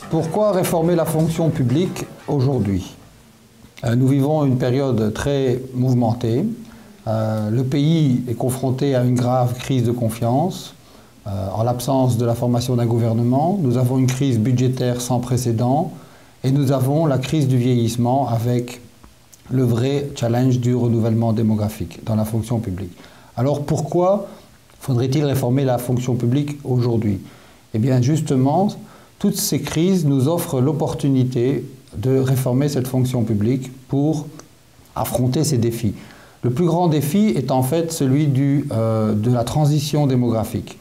Pourquoi réformer la fonction publique aujourd'hui? Nous vivons une période très mouvementée. Le pays est confronté à une grave crise de confiance. En l'absence de la formation d'un gouvernement, nous avons une crise budgétaire sans précédent et nous avons la crise du vieillissement avec le vrai challenge du renouvellement démographique dans la fonction publique. Alors pourquoi faudrait-il réformer la fonction publique aujourd'hui? Eh bien justement, toutes ces crises nous offrent l'opportunité de réformer cette fonction publique pour affronter ces défis. Le plus grand défi est en fait celui de la transition démographique.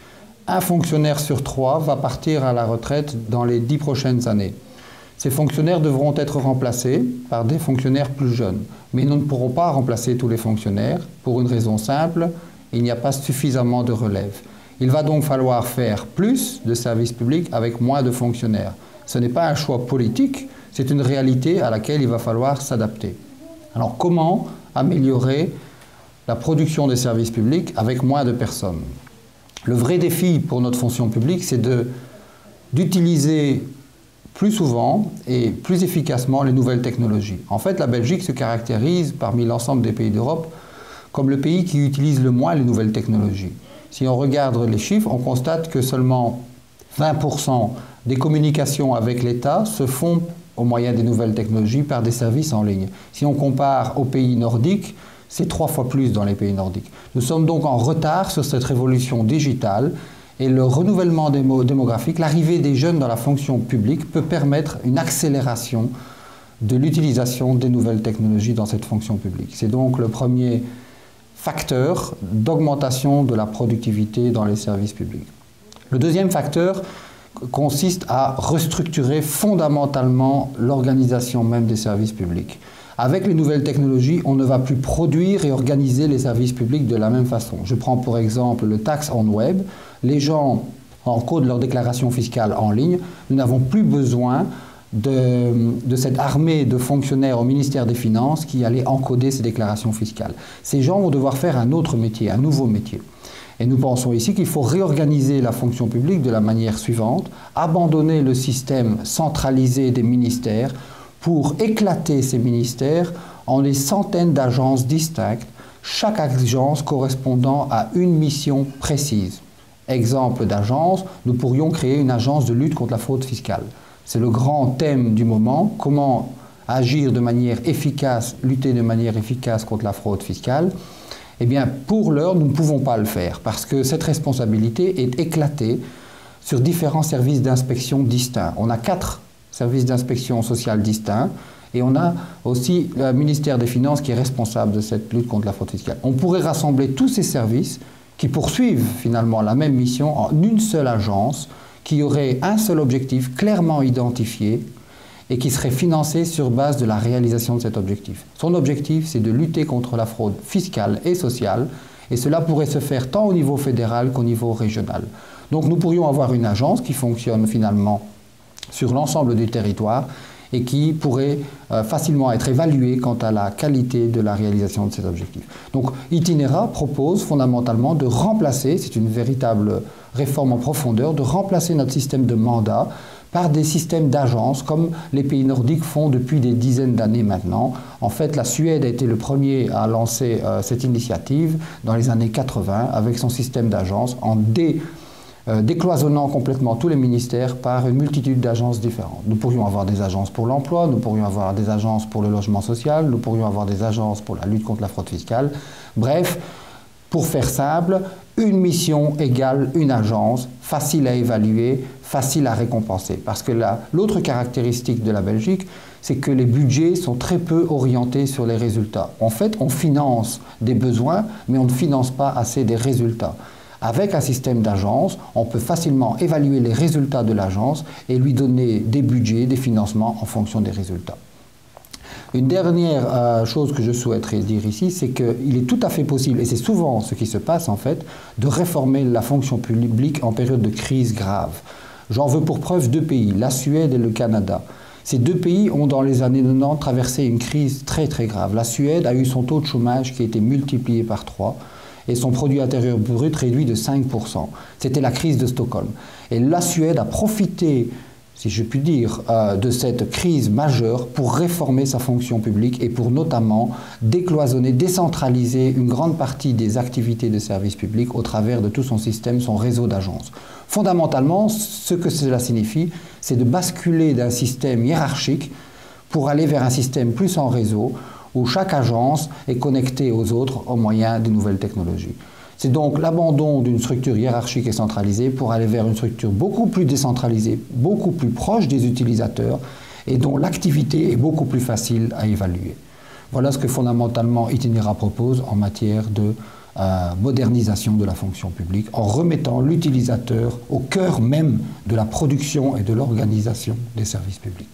Un fonctionnaire sur 3 va partir à la retraite dans les 10 prochaines années. Ces fonctionnaires devront être remplacés par des fonctionnaires plus jeunes. Mais nous ne pourrons pas remplacer tous les fonctionnaires pour une raison simple, il n'y a pas suffisamment de relève. Il va donc falloir faire plus de services publics avec moins de fonctionnaires. Ce n'est pas un choix politique, c'est une réalité à laquelle il va falloir s'adapter. Alors comment améliorer la production des services publics avec moins de personnes? Le vrai défi pour notre fonction publique, c'est d'utiliser plus souvent et plus efficacement les nouvelles technologies. En fait, la Belgique se caractérise parmi l'ensemble des pays d'Europe comme le pays qui utilise le moins les nouvelles technologies. Si on regarde les chiffres, on constate que seulement 20% des communications avec l'État se font au moyen des nouvelles technologies par des services en ligne. Si on compare aux pays nordiques, c'est 3 fois plus dans les pays nordiques. Nous sommes donc en retard sur cette révolution digitale et le renouvellement démographique, l'arrivée des jeunes dans la fonction publique peut permettre une accélération de l'utilisation des nouvelles technologies dans cette fonction publique. C'est donc le premier facteur d'augmentation de la productivité dans les services publics. Le deuxième facteur consiste à restructurer fondamentalement l'organisation même des services publics. Avec les nouvelles technologies, on ne va plus produire et organiser les services publics de la même façon. Je prends pour exemple le tax on web. Les gens encodent leur déclaration fiscale en ligne. Nous n'avons plus besoin de cette armée de fonctionnaires au ministère des Finances qui allaient encoder ces déclarations fiscales. Ces gens vont devoir faire un autre métier, un nouveau métier. Et nous pensons ici qu'il faut réorganiser la fonction publique de la manière suivante, abandonner le système centralisé des ministères pour éclater ces ministères en des centaines d'agences distinctes, chaque agence correspondant à une mission précise. Exemple d'agence, nous pourrions créer une agence de lutte contre la fraude fiscale. C'est le grand thème du moment, comment agir de manière efficace, lutter de manière efficace contre la fraude fiscale. Eh bien, pour l'heure, nous ne pouvons pas le faire parce que cette responsabilité est éclatée sur différents services d'inspection distincts. On a 4 services d'inspection sociale distincts et on a aussi le ministère des Finances qui est responsable de cette lutte contre la fraude fiscale. On pourrait rassembler tous ces services qui poursuivent finalement la même mission en une seule agence qui aurait un seul objectif clairement identifié et qui serait financé sur base de la réalisation de cet objectif. Son objectif, c'est de lutter contre la fraude fiscale et sociale, et cela pourrait se faire tant au niveau fédéral qu'au niveau régional. Donc nous pourrions avoir une agence qui fonctionne finalement sur l'ensemble du territoire et qui pourrait facilement être évaluée quant à la qualité de la réalisation de cet objectif. Donc Itinera propose fondamentalement de remplacer, c'est une véritable réforme en profondeur, de remplacer notre système de mandat par des systèmes d'agences comme les pays nordiques font depuis des dizaines d'années maintenant. En fait, la Suède a été le premier à lancer cette initiative dans les années 80 avec son système d'agences en décloisonnant complètement tous les ministères par une multitude d'agences différentes. Nous pourrions avoir des agences pour l'emploi, nous pourrions avoir des agences pour le logement social, nous pourrions avoir des agences pour la lutte contre la fraude fiscale. Bref, pour faire simple, une mission égale une agence, facile à évaluer, facile à récompenser. Parce que l'autre caractéristique de la Belgique, c'est que les budgets sont très peu orientés sur les résultats. En fait, on finance des besoins, mais on ne finance pas assez des résultats. Avec un système d'agence, on peut facilement évaluer les résultats de l'agence et lui donner des budgets, des financements en fonction des résultats. Une dernière chose que je souhaiterais dire ici, c'est qu'il est tout à fait possible, et c'est souvent ce qui se passe en fait, de réformer la fonction publique en période de crise grave. J'en veux pour preuve 2 pays, la Suède et le Canada. Ces 2 pays ont dans les années 90 traversé une crise très très grave. La Suède a eu son taux de chômage qui a été multiplié par 3. Et son produit intérieur brut réduit de 5%. C'était la crise de Stockholm. Et la Suède a profité si je puis dire, de cette crise majeure pour réformer sa fonction publique et pour notamment décloisonner, décentraliser une grande partie des activités de service public au travers de tout son système, son réseau d'agences. Fondamentalement, ce que cela signifie, c'est de basculer d'un système hiérarchique pour aller vers un système plus en réseau, où chaque agence est connectée aux autres au moyen des nouvelles technologies. C'est donc l'abandon d'une structure hiérarchique et centralisée pour aller vers une structure beaucoup plus décentralisée, beaucoup plus proche des utilisateurs et dont l'activité est beaucoup plus facile à évaluer. Voilà ce que fondamentalement Itinera propose en matière de modernisation de la fonction publique, en remettant l'utilisateur au cœur même de la production et de l'organisation des services publics.